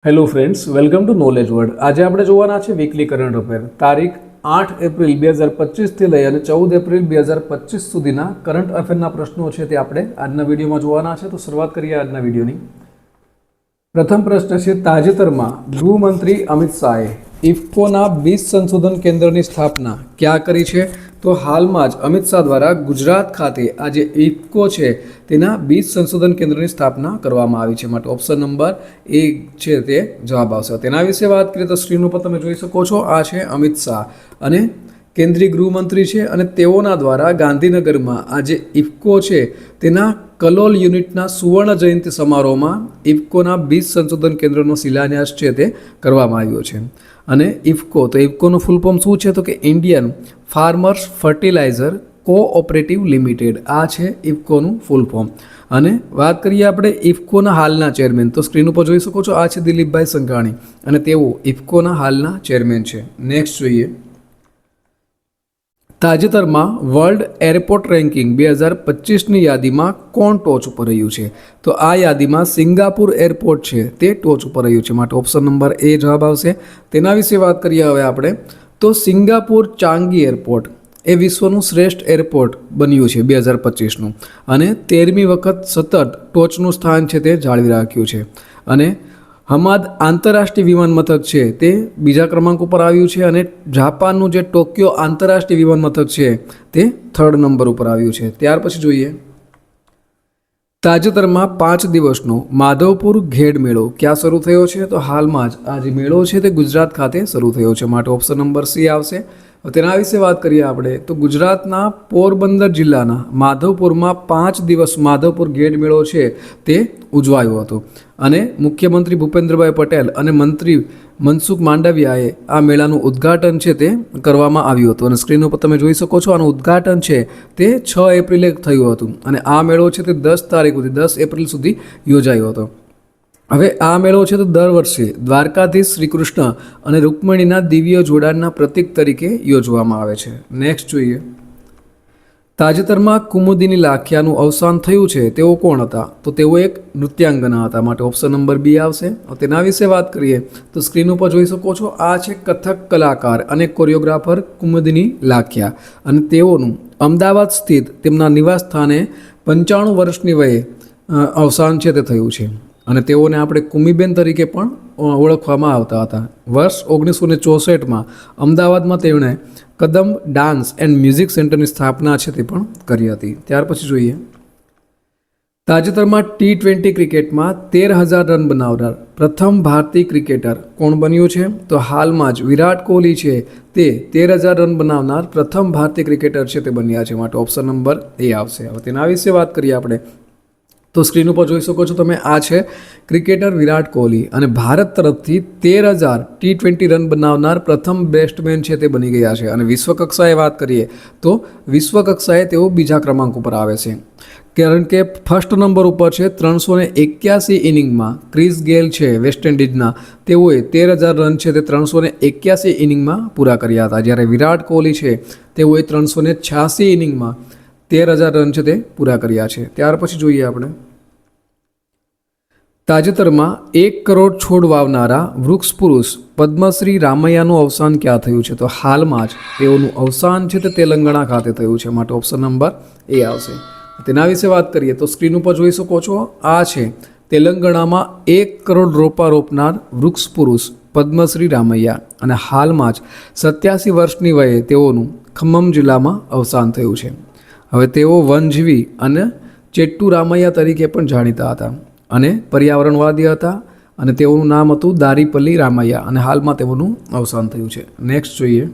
Hello friends, welcome to knowledge world. આજે આપણે જોવાના છે વીકલી કરંટ અફેર તારીખ 8 એપ્રિલ 2025થી લઈ અને 14 એપ્રિલ 2025 સુધીના કરંટ અફેરના પ્રશ્નો છે તે આપણે આજના વિડીયોમાં જોવાના છે. તો શરૂઆત કરીએ આજના વિડીયોની. પ્રથમ પ્રશ્ન છે, તાજેતરમાં ગૃહમંત્રી અમિત શાહે ઇફકોના બીજ સંશોધન કેન્દ્રની સ્થાપના ક્યાં કરી છે? તો હાલમાં જ અમિત શાહ દ્વારા ગુજરાત ખાતે આ જે ઇફકો છે તેના બીજ સંશોધન કેન્દ્રની સ્થાપના કરવામાં આવી છે. માટે ઓપ્શન નંબર એ છે તે જવાબ આવશે. તેના વિશે વાત કરીએ તો સ્ક્રીન ઉપર તમે જોઈ શકો છો, આ છે અમિત શાહ અને કેન્દ્રીય ગૃહમંત્રી છે અને તેઓના દ્વારા ગાંધીનગરમાં આ જે ઇફકો છે તેના કલોલ યુનિટના સુવર્ણ જયંતિ સમારોહમાં ઇફકોના બીજ સંશોધન કેન્દ્રનો શિલાન્યાસ છે તે કરવામાં આવ્યો છે. અને ઇફકો, તો ઇફકોનું ફૂલ ફોર્મ શું છે? તો કે Indian farmers fertiliser cooperative limited. આ છે ઇફકોનું ફૂલ ફોર્મ. અને વાત કરીએ આપણે ઇફકોના હાલના ચેરમેન, તો સ્ક્રીન ઉપર જોઈ શકો છો, આ છે દિલીપભાઈ સંઘાણી અને તેઓ ઇફકોના હાલના ચેરમેન છે. નેક્સ્ટ જોઈએ, તાજેતરમાં વર્લ્ડ એરપોર્ટ રેન્કિંગ 2025ની યાદીમાં કોણ ટોચ ઉપર રહ્યું છે? તો આ યાદીમાં સિંગાપુર એરપોર્ટ છે તે ટોચ ઉપર રહ્યું છે. માટે ઓપ્શન નંબર એ જવાબ આવશે. તેના વિશે વાત કરીએ હવે આપણે, તો સિંગાપુર ચાંગી એરપોર્ટ એ વિશ્વનું શ્રેષ્ઠ એરપોર્ટ બન્યું છે 2025નું અને 13મી વખત સતત ટોચનું સ્થાન છે તે જાળવી રાખ્યું છે. અને હમાદ આંતરરાષ્ટ્રીય વિમાન મથક છે તે બીજા ક્રમાંક ઉપર આવ્યું છે અને જાપાનનું જે ટોક્યો આંતરરાષ્ટ્રીય વિમાન મથક છે તે 3rd નંબર ઉપર આવ્યું છે. ત્યાર પછી જોઈએ, તાજેતરમાં 5 દિવસનો માધવપુર ઘેડ મેળો ક્યાં શરૂ થયો છે? તો હાલમાં જ આ જે મેળો છે તે ગુજરાત ખાતે શરૂ થયો છે. માટે ઓપ્શન નંબર સી આવશે. તેના વિશે વાત કરીએ આપણે, તો ગુજરાતના પોરબંદર જિલ્લાના માધવપુરમાં 5 દિવસ માધવપુર ઘેડ મેળો છે તે ઉજવાયો હતો અને મુખ્યમંત્રી ભૂપેન્દ્રભાઈ પટેલ અને મંત્રી મનસુખ માંડવિયાએ આ મેળાનું ઉદ્ઘાટન છે તે કરવામાં આવ્યું હતું. અને સ્ક્રીન ઉપર તમે જોઈ શકો છો, આનું ઉદ્ઘાટન છે તે 6 એપ્રિલે થયું હતું અને આ મેળો છે તે 10 તારીખ સુધી 10 એપ્રિલ સુધી યોજાયો હતો. હવે આ મેળો છે તો દર વર્ષે દ્વારકાધીશ શ્રી કૃષ્ણ અને રૂકમણીના દિવ્ય જોડાણના પ્રતીક તરીકે યોજવામાં આવે છે. નેક્સ્ટ જોઈએ, તાજેતરમાં કુમુદિની લાખિયાનું અવસાન થયું છે તેઓ કોણ હતા? તો તેઓ એક નૃત્યાંગના હતા. માટે ઓપ્શન નંબર બી આવશે. તેના વિશે વાત કરીએ તો સ્ક્રીન ઉપર જોઈ શકો છો, આ છે કથક કલાકાર અને કોરિયોગ્રાફર કુમુદિની લાખિયા અને તેઓનું અમદાવાદ સ્થિત તેમના નિવાસ સ્થાને 95 વર્ષની વયે અવસાન છે તે થયું છે અને તેઓને આપણે કુમીબેન તરીકે પણ ઓળખવામાં આવતા હતા. વર્ષ 1964માં અમદાવાદમાં તેમણે કદમ ડાન્સ એન્ડ મ્યુઝિક સેન્ટરની સ્થાપના છે તે પણ કરી હતી. ત્યાર પછી જોઈએ, તાજેતરમાં T20 ક્રિકેટમાં 13,000 રન બનાવનાર પ્રથમ ભારતીય ક્રિકેટર કોણ બન્યું છે? તો હાલમાં જ વિરાટ કોહલી છે તે 13,000 રન બનાવનાર પ્રથમ ભારતીય ક્રિકેટર છે તે બન્યા છે. માટે ઓપ્શન નંબર એ આવશે. હવે તેના વિશે વાત કરીએ આપણે, તો સ્ક્રીન ઉપર જોઈ શકો છો તમે, આ છે ક્રિકેટર વિરાટ કોહલી અને ભારત તરફથી 13,000 T20 રન બનાવનાર પ્રથમ બેસ્ટમેન છે તે બની ગયા છે. અને વિશ્વકક્ષાએ વાત કરીએ તો વિશ્વકક્ષાએ તેઓ બીજા ક્રમાંક ઉપર આવે છે, કારણ કે ફર્સ્ટ નંબર ઉપર છે 381 ઇનિંગમાં ક્રિસ ગેલ છે વેસ્ટ ઇન્ડિઝના, તેઓએ 13,000 રન છે તે 381 ઇનિંગમાં પૂરા કર્યા હતા, જ્યારે વિરાટ કોહલી છે તેઓએ 386 ઇનિંગમાં 13,000 રન છે તે પૂરા કર્યા છે. ત્યાર પછી જોઈએ આપણે, તાજેતરમાં 1 કરોડ છોડ વાવનારા વૃક્ષ પુરુષ પદ્મશ્રી રામૈયાનું અવસાન ક્યાં થયું છે? તો હાલમાં જ તેઓનું અવસાન છે તે તેલંગાણા ખાતે થયું છે. માટે ઓપ્શન નંબર એ આવશે. તેના વિશે વાત કરીએ તો સ્ક્રીન ઉપર જોઈ શકો છો, આ છે તેલંગાણામાં 1 કરોડ રોપા રોપનાર વૃક્ષ પુરુષ પદ્મશ્રી રામૈયા અને હાલમાં જ 87 વર્ષની વયે તેઓનું ખમ્મમ જિલ્લામાં અવસાન થયું છે. હવે તેઓ વનજીવી અને ચેટ્ટુ રામૈયા તરીકે પણ જાણીતા હતા અને પર્યાવરણવાદી હતા અને તેઓનું નામ હતું દારીપલ્લી રામૈયા અને હાલમાં તેઓનું અવસાન થયું છે. નેક્સ્ટ જોઈએ,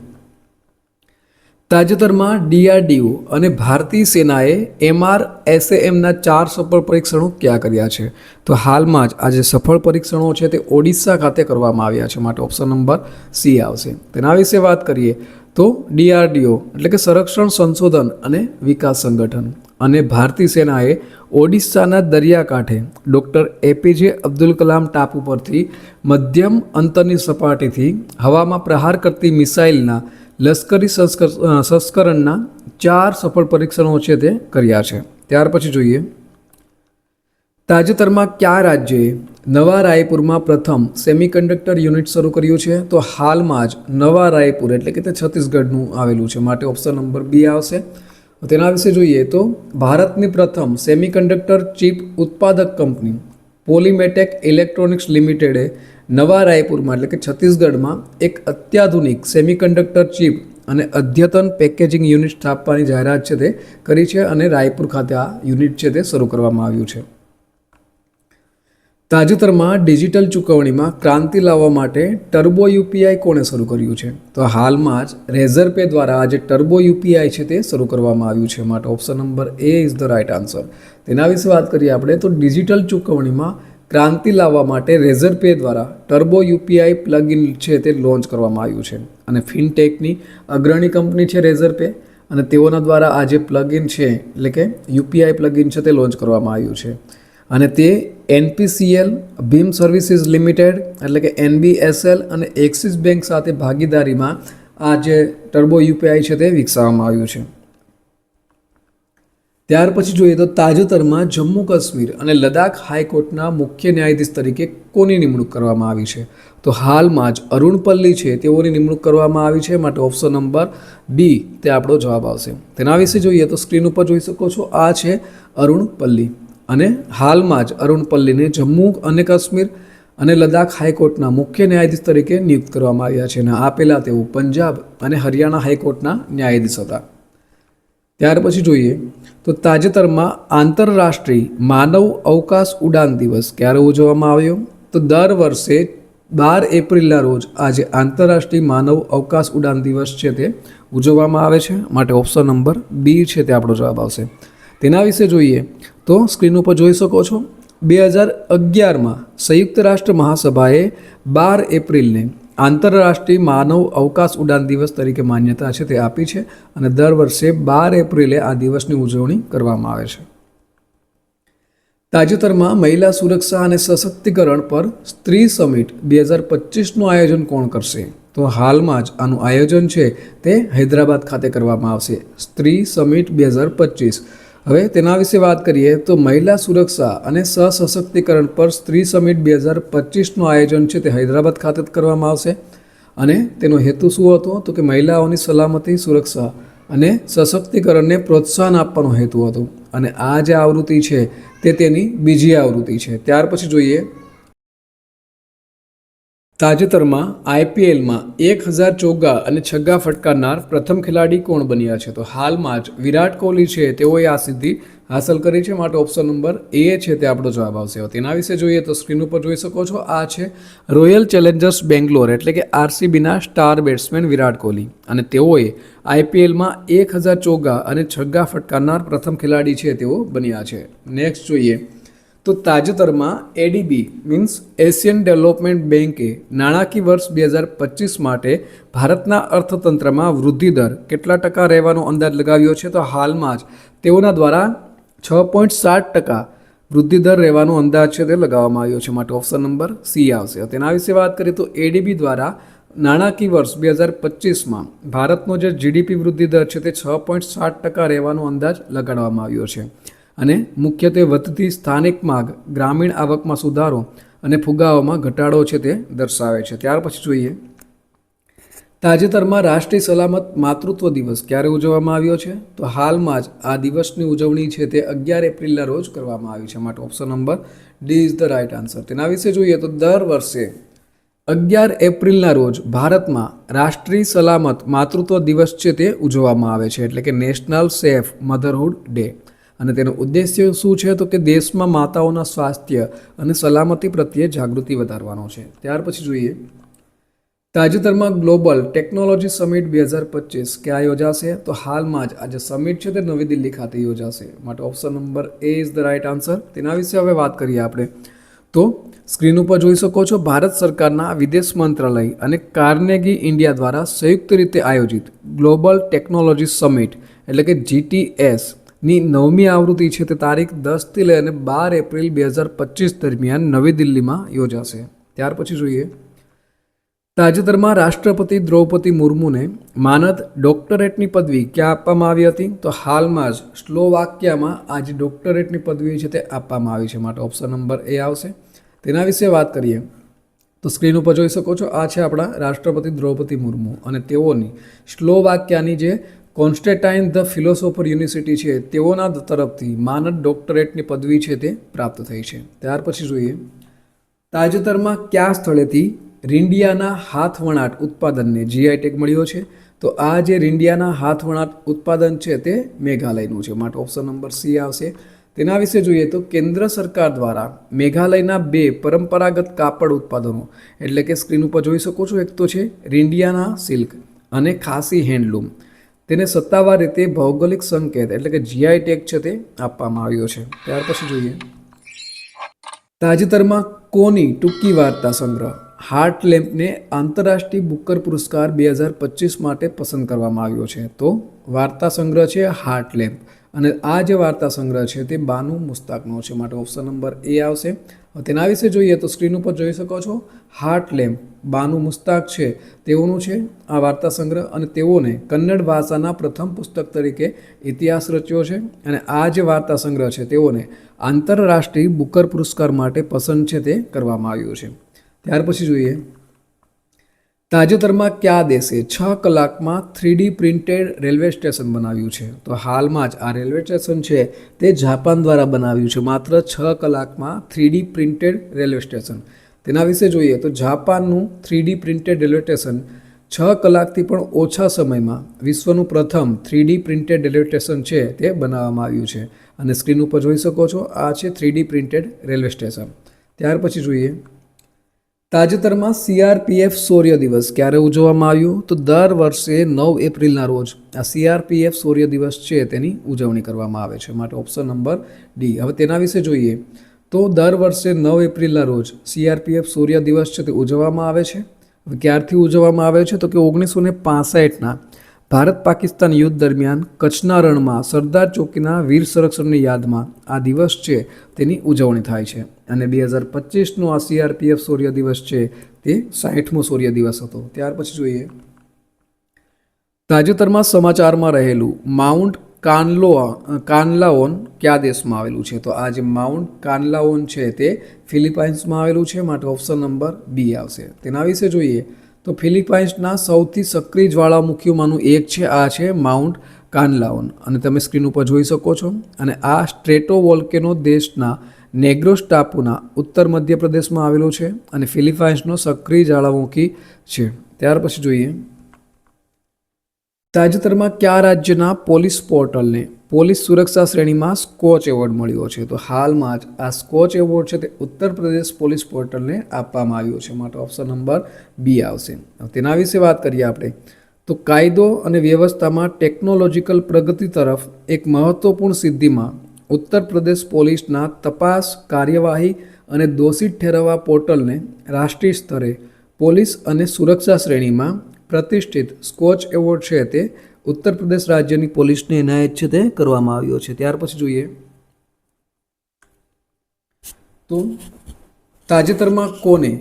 તાજેતરમાં DRDO અને ભારતીય સેનાએ MRSAMના 4 સફળ પરીક્ષણો ક્યાં કર્યા છે? તો હાલમાં જ આ જે સફળ પરીક્ષણો છે તે ઓડિશા ખાતે કરવામાં આવ્યા છે. માટે ઓપ્શન નંબર સી આવશે. તેના વિશે વાત કરીએ તો DRDO એટલે કે સંરક્ષણ સંશોધન અને વિકાસ સંગઠન અને ભારતીય સેનાએ ઓડિશાના દરિયાકાંઠે ડૉક્ટર APJ અબ્દુલ કલામ ટાપુ પરથી મધ્યમ અંતરની સપાટીથી હવામાં પ્રહાર કરતી મિસાઇલના લશ્કરી સંસ્કરણના 4 સફળ પરીક્ષણો છે તે કર્યા છે. ત્યાર પછી જોઈએ, તાજેતરમાં કયા રાજ્યએ નવા રાયપુરમાં પ્રથમ સેમિકન્ડક્ટર યુનિટ શરૂ કર્યું છે? તો હાલમાં જ નવા રાયપુર એટલે કે તે છત્તીસગઢનું આવેલું છે, માટે ઓપ્શન નંબર બી આવશે. તેના વિશે જોઈએ તો ભારતની પ્રથમ સેમિકન્ડક્ટર ચિપ ઉત્પાદક કંપની પોલીમેટેક ઇલેક્ટ્રોનિક્સ લિમિટેડે નવા રાયપુરમાં એટલે કે છત્તીસગઢમાં એક અત્યાધુનિક સેમિકન્ડક્ટર ચિપ અને અદ્યતન પેકેજિંગ યુનિટ સ્થાપવાની જાહેરાત છે તે કરી છે અને રાયપુર ખાતે આ યુનિટ છે તે શરૂ કરવામાં આવ્યું છે. તાજેતરમાં ડિજિટલ ચૂકવણીમાં ક્રાંતિ લાવવા માટે ટર્બો યુપીઆઈ કોણે શરૂ કર્યું છે? તો હાલમાં જ રેઝર પે દ્વારા આજે ટર્બો યુપીઆઈ છે તે શરૂ કરવામાં આવ્યું છે, માટે option number A is the right answer. તેના વિશે વાત કરીએ આપણે તો ડિજિટલ ચૂકવણીમાં ક્રાંતિ લાવવા માટે રેઝર પે દ્વારા ટર્બો યુપીઆઈ પ્લગઇન છે તે લોન્ચ કરવામાં આવ્યું છે અને ફિનટેકની અગ્રણી કંપની છે રેઝર પે અને તેઓના દ્વારા આ જે પ્લગઇન છે એટલે કે યુપીઆઈ પ્લગઇન છે તે લોન્ચ કરવામાં આવ્યું છે અને તે NPCL, ભીમ સર્વિસીસ લિમિટેડ એટલે કે NBSL અને એક્સિસ બેંક સાથે ભાગીદારીમાં આ જે ટર્બો યુપીઆઈ છે તે વિકસાવવામાં આવ્યું છે. ત્યાર પછી જોઈએ તો તાજેતરમાં જમ્મુ કાશ્મીર અને લદ્દાખ હાઈકોર્ટના મુખ્ય ન્યાયાધીશ તરીકે કોની નિમણૂક કરવામાં આવી છે? તો હાલમાં જ અરુણ પલ્લી છે તેઓની નિમણૂક કરવામાં આવી છે, માટે ઓપ્શન નંબર બી તે આપણો જવાબ આવશે. તેના વિશે જોઈએ તો સ્ક્રીન ઉપર જોઈ શકો છો, આ છે અરુણ પલ્લી અને હાલમાં જ અરુણ પલ્લીને જમ્મુ અને કાશ્મીર અને લદ્દાખ હાઈકોર્ટના મુખ્ય ન્યાયાધીશ તરીકે નિયુક્ત કરવામાં આવ્યા છે અને આ પહેલાં તેઓ પંજાબ અને હરિયાણા હાઈકોર્ટના ન્યાયાધીશ હતા. ત્યાર પછી જોઈએ તો તાજેતરમાં આંતરરાષ્ટ્રીય માનવ અવકાશ ઉડાન દિવસ ક્યારે ઉજવવામાં આવ્યો? તો દર વર્ષે 12 એપ્રિલના રોજ આજે આંતરરાષ્ટ્રીય માનવ અવકાશ ઉડાન દિવસ છે તે ઉજવવામાં આવે છે, માટે ઓપ્શન નંબર બી છે તે આપણો જવાબ આવશે. તેના વિશે જોઈએ તો સ્ક્રીન ઉપર જોઈ શકો છો, 2011માં સંયુક્ત રાષ્ટ્ર મહાસભાએ 12 એપ્રિલને આંતરરાષ્ટ્રીય માનવ અવકાશ ઉડાન દિવસ તરીકે માન્યતા છે તે આપી છે અને દર વર્ષે 12 એપ્રિલે આ દિવસની ઉજવણી કરવામાં આવે છે. તાજેતરમાં મહિલા સુરક્ષા અને સશક્તિકરણ પર સ્ત્રી સમિટ 2025નું આયોજન કોણ કરશે? તો હાલમાં જ આનું આયોજન છે તે હૈદરાબાદ ખાતે કરવામાં આવશે, સ્ત્રી સમિટ 2025. હવે તેના વિશે વાત કરીએ તો મહિલા સુરક્ષા અને સશક્તિકરણ પર સ્ત્રી સમિટ 2025નું આયોજન છે તે હૈદરાબાદ ખાતે જ કરવામાં આવશે અને તેનો હેતુ શું હતો? તો કે મહિલાઓની સલામતી, સુરક્ષા અને સશક્તિકરણને પ્રોત્સાહન આપવાનો હેતુ હતો અને આ જે આવૃત્તિ છે તે તેની બીજી આવૃત્તિ છે. ત્યાર પછી જોઈએ તાજેતરમાં IPLમાં 1000 ચોગ્ગા અને છગ્ગા ફટકારનાર પ્રથમ ખેલાડી કોણ બન્યા છે? તો હાલમાં જ વિરાટ કોહલી છે તેઓએ આ સિદ્ધિ હાંસલ કરી છે, માટે ઓપ્શન નંબર એ છે તે આપણો જવાબ આવશે. તેના વિશે જોઈએ તો સ્ક્રીન ઉપર જોઈ શકો છો, આ છે રોયલ ચેલેન્જર્સ બેંગ્લોર એટલે કે RCBના સ્ટાર બેટ્સમેન વિરાટ કોહલી અને તેઓએ IPLમાં 1000 ચોગ્ગા અને છગ્ગા ફટકારનાર પ્રથમ ખેલાડી છે તેઓ બન્યા છે. નેક્સ્ટ જોઈએ તો તાજેતરમાં ADB મીન્સ એશિયન ડેવલપમેન્ટ બેન્કે નાણાકીય વર્ષ 2025 માટે ભારતના અર્થતંત્રમાં વૃદ્ધિ દર કેટલા ટકા રહેવાનો અંદાજ લગાવ્યો છે? તો હાલમાં જ તેઓના દ્વારા 6.7% વૃદ્ધિ દર રહેવાનો અંદાજ છે તે લગાવવામાં આવ્યો છે, માટે ઓપ્શન નંબર સી આવશે. તેના વિશે વાત કરીએ તો ADB દ્વારા નાણાકીય વર્ષ 2025માં ભારતનો જે GDP વૃદ્ધિ દર છે તે 6.7% રહેવાનો અંદાજ લગાડવામાં આવ્યો છે અને મુખ્યત્વે વધતી સ્થાનિક માંગ, ગ્રામીણ આવકમાં સુધારો અને ફુગાવામાં ઘટાડો છે તે દર્શાવે છે. ત્યાર પછી જોઈએ તાજેતરમાં રાષ્ટ્રીય સલામત માતૃત્વ દિવસ ક્યારે ઉજવવામાં આવ્યો છે? તો હાલમાં જ આ દિવસની ઉજવણી છે તે 11 એપ્રિલના રોજ કરવામાં આવી છે, માટે option number D is the right answer. તેના વિશે જોઈએ તો દર વર્ષે 11 એપ્રિલના રોજ ભારતમાં રાષ્ટ્રીય સલામત માતૃત્વ દિવસ છે તે ઉજવવામાં આવે છે એટલે કે નેશનલ સેફ મધરહુડ ડે અને તેનો ઉદ્દેશ્ય શું છે? તો કે દેશમાં માતાઓના સ્વાસ્થ્ય અને સલામતી પ્રત્યે જાગૃતિ વધારવાનો છે. ત્યાર પછી જોઈએ તાજેતરમાં ગ્લોબલ ટેકનોલોજી સમિટ 2025 ક્યાં યોજાશે? તો હાલમાં જ આજે સમિટ છે તે નવી દિલ્હી ખાતે યોજાશે, માટે option number A is the right answer. તેના વિશે હવે વાત કરીએ આપણે તો સ્ક્રીન ઉપર જોઈ શકો છો, ભારત સરકારના વિદેશ મંત્રાલય અને કાર્નેગી ઇન્ડિયા દ્વારા સંયુક્ત રીતે આયોજિત ગ્લોબલ ટેકનોલોજી સમિટ એટલે કે GTS ની 9મી આવૃત્તિ છે તે તારીખ 10 થી લઈને 12 એપ્રિલ 2025 દરમિયાન નવી દિલ્હીમાં યોજાશે. ત્યાર પછી જોઈએ તાજેતરમાં રાષ્ટ્રપતિ દ્રૌપદી મુર્મુને માનદ ડોક્ટરેટની પદવી ક્યાં આપવામાં આવી હતી? તો હાલમાં જ સ્લોવાકિયામાં આ જે ડોક્ટરેટની પદવી છે તે આપવામાં આવી છે, માટે ઓપ્શન નંબર એ આવશે. તેના વિશે વાત કરીએ તો સ્ક્રીન ઉપર જોઈ શકો છો, આ છે આપણા રાષ્ટ્રપતિ દ્રૌપદી મુર્મુ અને તેઓની સ્લોવાકિયાની જે કોન્સ્ટેટાઇન ધ ફિલોસોફર યુનિવર્સિટી છે તેઓના તરફથી માનદ ડોક્ટરેટની પદવી છે તે પ્રાપ્ત થઈ છે. ત્યાર પછી જોઈએ તાજેતરમાં કયા સ્થળેથી રીંડિયાના હાથવણાટ ઉત્પાદનને જીઆઈ ટેગ મળ્યો છે? તો આ જે રીંડિયાના હાથવણાટ ઉત્પાદન છે તે મેઘાલયનું છે, માટે ઓપ્શન નંબર સી આવશે. તેના વિશે જોઈએ તો કેન્દ્ર સરકાર દ્વારા મેઘાલયના 2 પરંપરાગત કાપડ ઉત્પાદનો એટલે કે સ્ક્રીન ઉપર જોઈ શકો છો, એક તો છે રીંડિયાના સિલ્ક અને ખાસી હેન્ડલૂમ, તેને સત્તાવાર રીતે ભૌગોલિક સંકેત એટલે કે જીઆઈ ટેગ છે તે આપવામાં આવ્યો છે. ત્યાર પછી જોઈએ તાજેતરમાં કોની ટૂંકી વાર્તા સંગ્રહ હાર્ટ લેમ્પને આંતરરાષ્ટ્રીય બુકર પુરસ્કાર 2025 માટે પસંદ કરવામાં આવ્યો છે? તો વાર્તા સંગ્રહ છે હાર્ટ લેમ્પ અને આ જે વાર્તા સંગ્રહ છે તે બાનુ મુસ્તાકનો છે, માટે ઓપ્શન નંબર એ આવશે. તેના વિશે જોઈએ તો સ્ક્રીન ઉપર જોઈ શકો છો, હાર્ટ લેમ્પ બાનુ મુસ્તાક છે તેઓનું છે આ વાર્તા સંગ્રહ અને તેઓને કન્નડ ભાષાના પ્રથમ પુસ્તક તરીકે ઇતિહાસ રચ્યો છે અને આ જે વાર્તા સંગ્રહ છે તેઓને આંતરરાષ્ટ્રીય બુકર પુરસ્કાર માટે પસંદ છે તે કરવામાં આવ્યું છે. ત્યાર પછી જોઈએ તાજેતરમાં કયા દેશે 6 કલાકમાં 3D પ્રિન્ટેડ રેલવે સ્ટેશન બનાવ્યું છે? તો હાલમાં જ આ રેલવે સ્ટેશન છે તે જાપાન દ્વારા બનાવ્યું છે, માત્ર 6 કલાકમાં 3D પ્રિન્ટેડ રેલવે સ્ટેશન. તેના વિશે જોઈએ તો જાપાનનું 3D પ્રિન્ટેડ રેલવે સ્ટેશન 6 કલાકથી પણ ઓછા સમયમાં વિશ્વનું પ્રથમ 3D પ્રિન્ટેડ રેલવે સ્ટેશન છે તે બનાવવામાં આવ્યું છે અને સ્ક્રીન ઉપર જોઈ શકો છો, આ છે 3D પ્રિન્ટેડ રેલવે સ્ટેશન. ત્યાર પછી જોઈએ તાજેતરમાં સીઆરપીએફ શૌર્ય દિવસ ક્યારે ઉજવવામાં આવ્યું? તો દર વર્ષે 9 એપ્રિલના રોજ આ સીઆરપીએફ શૌર્ય દિવસ છે તેની ઉજવણી કરવામાં આવે છે, માટે ઓપ્શન નંબર ડી. હવે તેના વિશે જોઈએ તો દર વર્ષે 9 એપ્રિલના રોજ સીઆરપીએફ શૌર્ય દિવસ છે તે ઉજવવામાં આવે છે. હવે ક્યારથી ઉજવવામાં આવે છે? તો કે 1965ના ભારત પાકિસ્તાન યુદ્ધ દરમિયાન કચ્છના રણમાં સરદાર ચોકીના વીર સંરક્ષણની યાદમાં આ દિવસ છે તેની ઉજવણી થાય છે અને 2025નો આ સીઆરપીએફ શૌર્ય દિવસ છે તે 60મો શૌર્ય દિવસ હતો. ત્યાર પછી જોઈએ તાજેતરમાં સમાચારમાં રહેલું માઉન્ટ કાનલાઓન કયા દેશમાં આવેલું છે? તો આ જે માઉન્ટ કાનલાઓન છે તે ફિલિપાઇન્સમાં આવેલું છે, માટે ઓપ્શન નંબર બી આવશે. તેના વિશે જોઈએ તો ફિલિપાઇન્સના સૌથી સક્રિય જ્વાળામુખીઓમાંનું એક છે આ છે માઉન્ટ કાનલાઓન અને તમે સ્ક્રીન ઉપર જોઈ શકો છો અને આ સ્ટ્રેટો વોલ્કેનો દેશના નેગ્રોસ ટાપુના ઉત્તર મધ્યપ્રદેશમાં આવેલો છે અને ફિલિપાઇન્સનો સક્રિય જ્વાળામુખી છે. ત્યાર પછી જોઈએ તાજેતરમાં કયા રાજ્યના પોલીસ પોર્ટલને પોલીસ સુરક્ષા શ્રેણીમાં સ્કોચ એવોર્ડ મળ્યો છે? તો હાલમાં જ આ સ્કોચ એવોર્ડ છે તે ઉત્તર પ્રદેશ પોલીસ પોર્ટલને આપવામાં આવ્યો છે, માટે ઓપ્શન નંબર બી આવશે. તેના વિશે વાત કરીએ આપણે તો કાયદો અને વ્યવસ્થામાં ટેકનોલોજીકલ પ્રગતિ તરફ એક મહત્વપૂર્ણ સિદ્ધિમાં ઉત્તર પ્રદેશ પોલીસના તપાસ કાર્યવાહી અને દોષિત ઠેરવવા પોર્ટલને રાષ્ટ્રીય સ્તરે પોલીસ અને સુરક્ષા શ્રેણીમાં પ્રતિષ્ઠિત સ્કોચ એવોર્ડ છે તે ઉત્તર પ્રદેશ રાજ્યની પોલીસને એનાયત છે તે કરવામાં આવ્યો છે. ત્યાર પછી જોઈએ તો તાજેતરમાં કોને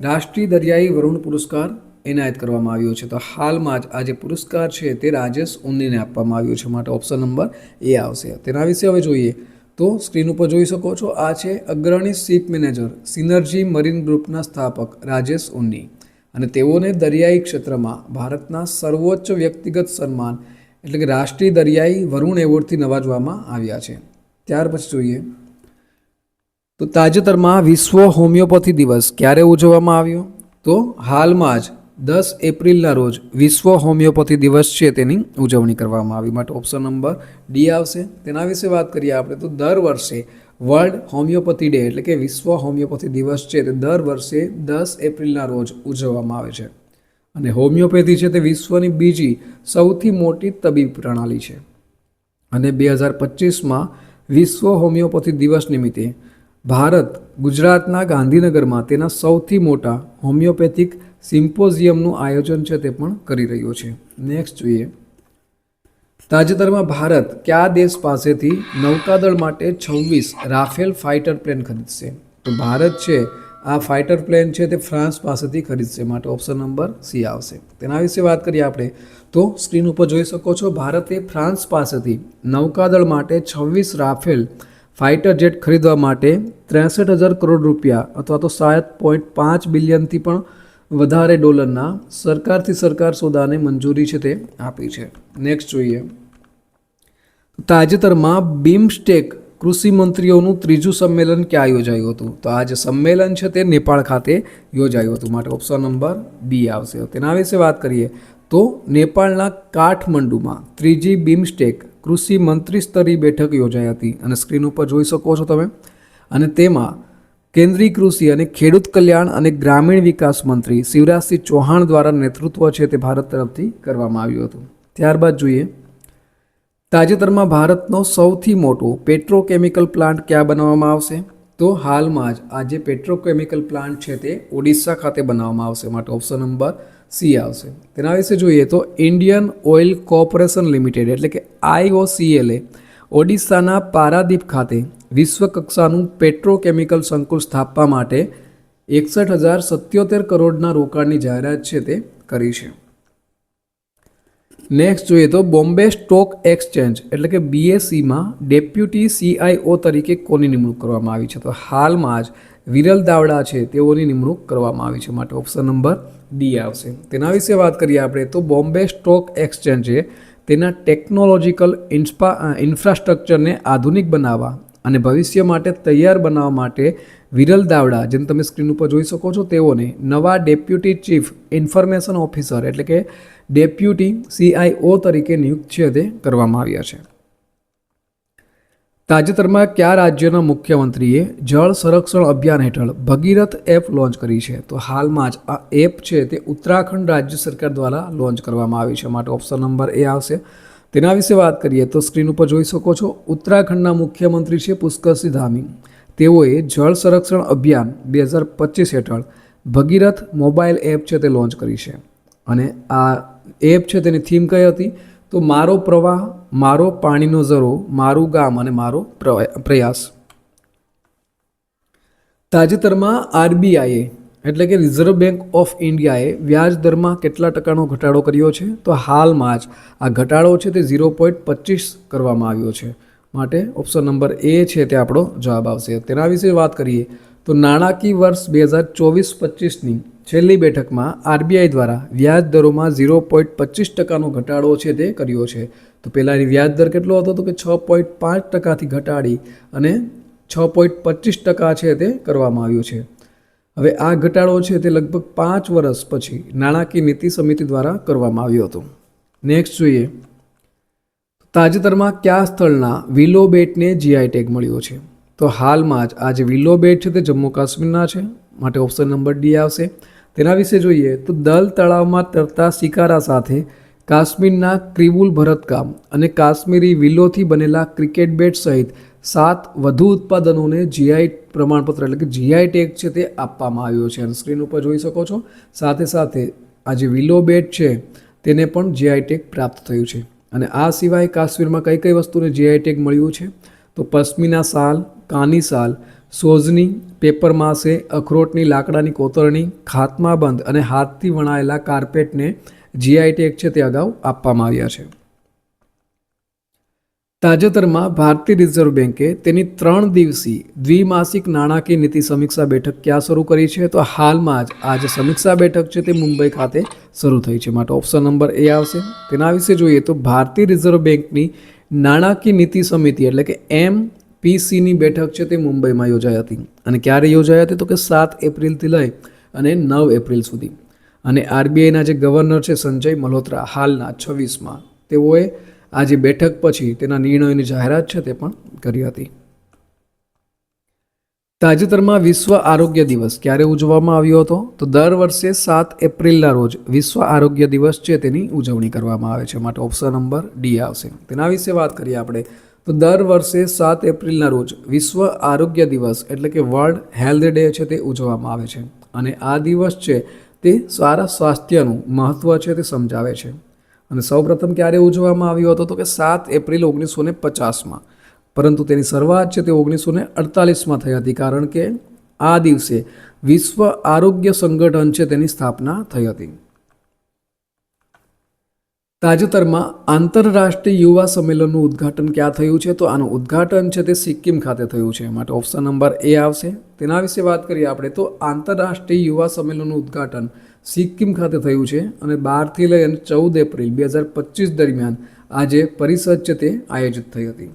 રાષ્ટ્રીય દરિયાઈ વરુણ પુરસ્કાર એનાયત કરવામાં આવ્યો છે? તો હાલમાં જ આ જે પુરસ્કાર છે તે રાજેશ ઉન્નીને આપવામાં આવ્યો છે, માટે ઓપ્શન નંબર એ આવશે. તેના વિશે હવે જોઈએ તો સ્ક્રીન ઉપર જોઈ શકો છો, આ છે અગ્રણી શિપ મેનેજર સિનર્જી મરીન ગ્રુપના સ્થાપક રાજેશ ઉન્ની અને તેઓને દરિયાઈ ક્ષેત્રમાં ભારતના સર્વોચ્ચ વ્યક્તિગત સન્માન એટલે કે રાષ્ટ્રીય દરિયાઈ વરુણ એવોર્ડથી નવાજવામાં આવ્યા છે. ત્યાર પછી જોઈએ તો તાજેતરમાં વિશ્વ હોમિયોપેથી દિવસ ક્યારે ઉજવવામાં આવ્યો? તો હાલમાં જ 10 એપ્રિલના રોજ વિશ્વ હોમિયોપેથી દિવસ છે તેની ઉજવણી કરવામાં આવી, માટે ઓપ્શન નંબર ડી આવશે. તેના વિશે વાત કરીએ આપણે તો દર વર્ષે વર્લ્ડ હોમિયોપેથી ડે એટલે કે વિશ્વ હોમિયોપેથી દિવસ છે તે દર વર્ષે 10 એપ્રિલના રોજ ઉજવવામાં આવે છે અને હોમિયોપેથી છે તે વિશ્વની બીજી સૌથી મોટી તબીબ પ્રણાલી છે અને 2025માં વિશ્વ હોમિયોપેથી દિવસ નિમિત્તે ભારત ગુજરાતના ગાંધીનગરમાં તેના સૌથી મોટા હોમિયોપેથિક સિમ્પોઝિયમનું આયોજન છે તે પણ કરી રહ્યો છે. નેક્સ્ટ જોઈએ તાજેતરમાં ભારત કયા દેશ પાસેથી નૌકાદળ માટે 26 રાફેલ ફાઇટર પ્લેન ખરીદશે? તો ભારત છે આ ફાઇટર પ્લેન છે તે ફ્રાન્સ પાસેથી ખરીદશે, માટે ઓપ્શન નંબર સી આવશે. તેના વિશે વાત કરીએ આપણે તો સ્ક્રીન ઉપર જોઈ શકો છો, ભારતે ફ્રાન્સ પાસેથી નૌકાદળ માટે 26 રાફેલ ફાઇટર જેટ ખરીદવા માટે 63,000 કરોડ રૂપિયા અથવા તો 7.5 બિલિયનથી પણ વધારે ડોલરના સરકારથી સરકાર સોદાને મંજૂરી છે તે આપી છે. નેક્સ્ટ જોઈએ, તાજેતરમાં બિમસ્ટેક કૃષિ મંત્રીઓનું 3જું સંમેલન ક્યાં યોજાયું હતું? તો આ જે સંમેલન છે તે નેપાળ ખાતે યોજાયું હતું, માટે ઓપ્શન નંબર બી આવશે. તેના વિશે વાત કરીએ તો નેપાળના કાઠમંડુમાં 3જી બિમસ્ટેક કૃષિ મંત્રી સ્તરીય બેઠક યોજાઈ હતી અને સ્ક્રીન ઉપર જોઈ શકો છો તમે. અને તેમાં કેન્દ્રીય કૃષિ અને ખેડૂત કલ્યાણ અને ગ્રામીણ વિકાસ મંત્રી શિવરાજસિંહ ચૌહાણ દ્વારા નેતૃત્વ છે તે ભારત તરફથી કરવામાં આવ્યું હતું. ત્યારબાદ જોઈએ, તાજેતરમાં ભારતનો સૌથી મોટો પેટ્રોકેમિકલ પ્લાન્ટ ક્યાં બનાવવામાં આવશે? તો હાલમાં જ આ જે પેટ્રોકેમિકલ પ્લાન્ટ છે તે ઓડિશા ખાતે બનાવવામાં આવશે, માટે ઓપ્શન નંબર સી આવશે. તેના વિશે જોઈએ તો ઇન્ડિયન ઓઇલ કોર્પોરેશન લિમિટેડ એટલે કે IOCL ઓડિશાના પારાદીપ ખાતે વિશ્વકક્ષાનું પેટ્રોકેમિકલ સંકુલ સ્થાપવા માટે 61,077 કરોડના રોકાણની જાહેરાત છે તે કરી છે. નેક્સ્ટ જોઈએ તો બોમ્બે સ્ટોક એક્સચેન્જ એટલે કે BSEમાં ડેપ્યુટી CIO તરીકે કોની નિમણૂક કરવામાં આવી છે? તો હાલમાં જ વિરલ દાવડા છે તેઓની નિમણૂક કરવામાં આવી છે, માટે ઓપ્શન નંબર ડી આવશે. તેના વિશે વાત કરીએ આપણે તો બોમ્બે સ્ટોક એક્સચેન્જે તેના ટેકનોલોજીકલ ઇન્ફ્રાસ્ટ્રક્ચરને આધુનિક બનાવવા અને ભવિષ્ય માટે તૈયાર બનાવવા માટે વિરલ દાવડા, જેમ તમે સ્ક્રીન ઉપર જોઈ શકો છો, તેઓને નવા ડેપ્યુટી ચીફ ઇન્ફોર્મેશન ઓફિસર એટલે કે ડેપ્યુટી CIO તરીકે નિયુક્ત છે તે કરવામાં આવ્યા છે. તાજેતરમાં કયા રાજ્યના મુખ્યમંત્રીએ જળ સંરક્ષણ અભિયાન હેઠળ ભગીરથ એપ લોન્ચ કરી છે? તો હાલમાં જ આ એપ છે તે ઉત્તરાખંડ રાજ્ય સરકાર દ્વારા લોન્ચ કરવામાં આવી છે, માટે ઓપ્શન નંબર એ આવશે. તેના વિશે વાત કરીએ તો સ્ક્રીન ઉપર જોઈ શકો છો, ઉત્તરાખંડના મુખ્યમંત્રી છે પુષ્કરસિંહ ધામી. તેઓએ જળ સંરક્ષણ અભિયાન 2025 હેઠળ ભગીરથ મોબાઈલ એપ છે તે લોન્ચ કરી છે અને આ એપ છે તેની થીમ કઈ હતી? તો મારો પ્રવાહ, મારો પાણીનો ઝરો, મારું ગામ અને મારો પ્રયાસ. તાજેતરમાં RBI એટલે કે રિઝર્વ બેંક ઓફ ઇન્ડિયાએ વ્યાજ દરમાં કેટલા ટકાનો ઘટાડો કર્યો છે? તો હાલમાં જ આ ઘટાડો છે તે 0.25 કરવામાં આવ્યો છે, માટે ઓપ્શન નંબર એ છે તે આપણો જવાબ આવશે. તેના વિશે વાત કરીએ તો નાણાકીય વર્ષ 2024-25ની છેલ્લી બેઠકમાં RBI દ્વારા વ્યાજ દરોમાં 0.25% ઘટાડો છે તે કર્યો છે. તો પહેલાંની વ્યાજ દર કેટલો હતો? તો કે 6.5% ઘટાડી અને 6.25% છે તે કરવામાં આવ્યું છે. હવે આ ઘટાડો છે તે લગભગ 5 વર્ષ પછી નાણાકીય નીતિ સમિતિ દ્વારા કરવામાં આવ્યો હતો. નેક્સ્ટ જોઈએ, તાજેતરમાં કયા સ્થળના વિલો બેટને GI ટેગ મળ્યો છે? તો હાલમાં જ આ જે વિલો બેટ છે તે જમ્મુ કાશ્મીરના છે, માટે ઓપ્શન નંબર ડી આવશે. તેના વિશે જોઈએ તો દલ તળાવમાં તરતા શિકારા સાથે કાશ્મીરના ક્રિબુલ ભરતકામ અને કાશ્મીરી વિલોથી બનેલા ક્રિકેટ બેટ સહિત 7 વધુ ઉત્પાદનોને GI પ્રમાણપત્ર એટલે કે GI ટેગ છે તે આપવામાં આવ્યો છે અને સ્ક્રીન ઉપર જોઈ શકો છો. સાથે સાથે આ જે વિલો બેટ છે તેને પણ GI ટેગ પ્રાપ્ત થયું છે. અને આ સિવાય કાશ્મીરમાં કઈ કઈ વસ્તુને GI ટેગ મળ્યું છે? તો પશ્મિના શાલ, કાની શાલ, સોજની, પેપર માસે, અખરોટની લાકડાની કોતરણી, ખાતમાબંધ અને હાથથી વણાયેલા કાર્પેટને GI ટેગ છે તે અગાઉ આપવામાં આવ્યા છે. તાજેતરમાં ભારતીય રિઝર્વ બેન્કે તેની 3 દિવસીય દ્વિમાસિક નાણાકીય નીતિ સમીક્ષા બેઠક ક્યાં શરૂ કરી છે? તો હાલમાં જ આ જે સમીક્ષા બેઠક છે તે મુંબઈ ખાતે શરૂ થઈ છે, માટે ઓપ્શન નંબર એ આવશે. તેના વિશે જોઈએ તો ભારતીય રિઝર્વ બેન્કની નાણાકીય નીતિ સમિતિ એટલે કે MPCની બેઠક છે તે મુંબઈમાં યોજાઈ હતી અને ક્યારે યોજાઈ હતી? તો કે 7 એપ્રિલથી લઈ અને 9 એપ્રિલ સુધી. અને RBIના જે ગવર્નર છે સંજય મલ્હોત્રા હાલના 26માં, તેઓએ આ જે બેઠક પછી તેના નિર્ણયોની જાહેરાત છે તે પણ કરી હતી. તાજેતરમાં વિશ્વ આરોગ્ય દિવસ ક્યારે ઉજવવામાં આવ્યો હતો? તો દર વર્ષે 7 એપ્રિલના રોજ વિશ્વ આરોગ્ય દિવસ છે તેની ઉજવણી કરવામાં આવે છે, માટે ઓપ્શન નંબર ડી આવશે. તેના વિશે વાત કરીએ આપણે તો દર વર્ષે 7 એપ્રિલના રોજ વિશ્વ આરોગ્ય દિવસ એટલે કે વર્લ્ડ હેલ્થ ડે છે તે ઉજવવામાં આવે છે અને આ દિવસ છે તે સારા સ્વાસ્થ્યનું મહત્ત્વ છે તે સમજાવે છે. અને સૌપ્રથમ ક્યારે ઉજવવામાં આવ્યો હતો? તો કે 7 એપ્રિલ 1950માં, પરંતુ તેની શરૂઆત છે તે 1948માં થઈ હતી, કારણ કે આ દિવસે વિશ્વ આરોગ્ય સંગઠન છે તેની સ્થાપના થઈ હતી? તાજેતરમાં આંતરરાષ્ટ્રીય યુવા સંમેલનનું ઉદ્ઘાટન ક્યાં થયું છે? તો આનું ઉદ્ઘાટન છે તે સિક્કિમ ખાતે થયું છે, માટે ઓપ્શન નંબર એ આવશે. તેના વિશે વાત કરીએ આપણે તો આંતરરાષ્ટ્રીય યુવા સંમેલનનું ઉદ્ઘાટન સિક્કિમ ખાતે થયું છે અને 12 લઈ અને 14 એપ્રિલ 2025 દરમિયાન આ જે પરિષદ છે તે આયોજિત થઈ હતી.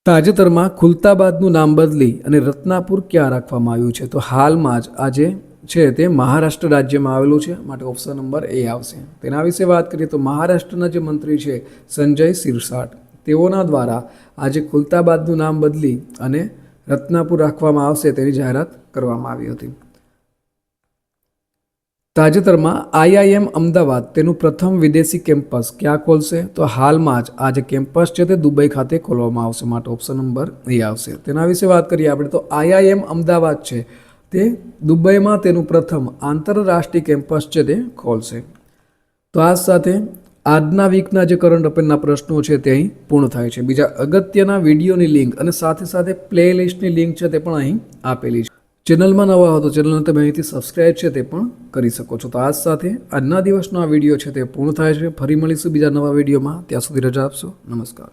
તાજેતરમાં ખુલતાબાદનું નામ બદલી અને રત્નાપુર ક્યાં રાખવામાં આવ્યું છે? તો હાલમાં જ આ જે છે તે મહારાષ્ટ્ર રાજ્યમાં આવેલું છે, માટે ઓપ્શન નંબર એ આવશે. તેના વિશે વાત કરીએ તો મહારાષ્ટ્રના જે મંત્રી છે સંજય સિરસાટ, તેઓના દ્વારા આજે ખુલતાબાદનું નામ બદલી અને રત્નાપુર રાખવામાં આવશે તેની જાહેરાત કરવામાં આવી હતી. તાજેતરમાં IIM અમદાવાદ તેનું પ્રથમ વિદેશી કેમ્પસ ક્યાં ખોલશે? તો હાલમાં જ આ જે કેમ્પસ છે તે દુબઈ ખાતે ખોલવામાં આવશે, માટે ઓપ્શન નંબર એ આવશે. તેના વિશે વાત કરીએ આપણે તો IIM અમદાવાદ છે તે દુબઈમાં તેનું પ્રથમ આંતરરાષ્ટ્રીય કેમ્પસ છે તે ખોલશે. તો આ સાથે આજના વીકના જે કરંટ અફેરના પ્રશ્નો છે તે અહીં પૂર્ણ થાય છે. બીજા અગત્યના વિડીયોની લિંક અને સાથે સાથે પ્લે લિસ્ટની લિંક છે તે પણ અહીં આપેલી છે. ચેનલમાં નવા હો તો ચેનલને તમે અહીંથી સબસ્ક્રાઈબ છે તે પણ કરી શકો છો. તો આજ સાથે આજના દિવસનો આ વિડીયો છે તે પૂર્ણ થાય છે. ફરી મળીશું બીજા નવા વિડીયોમાં. ત્યાં સુધી રજા આપશો. નમસ્કાર.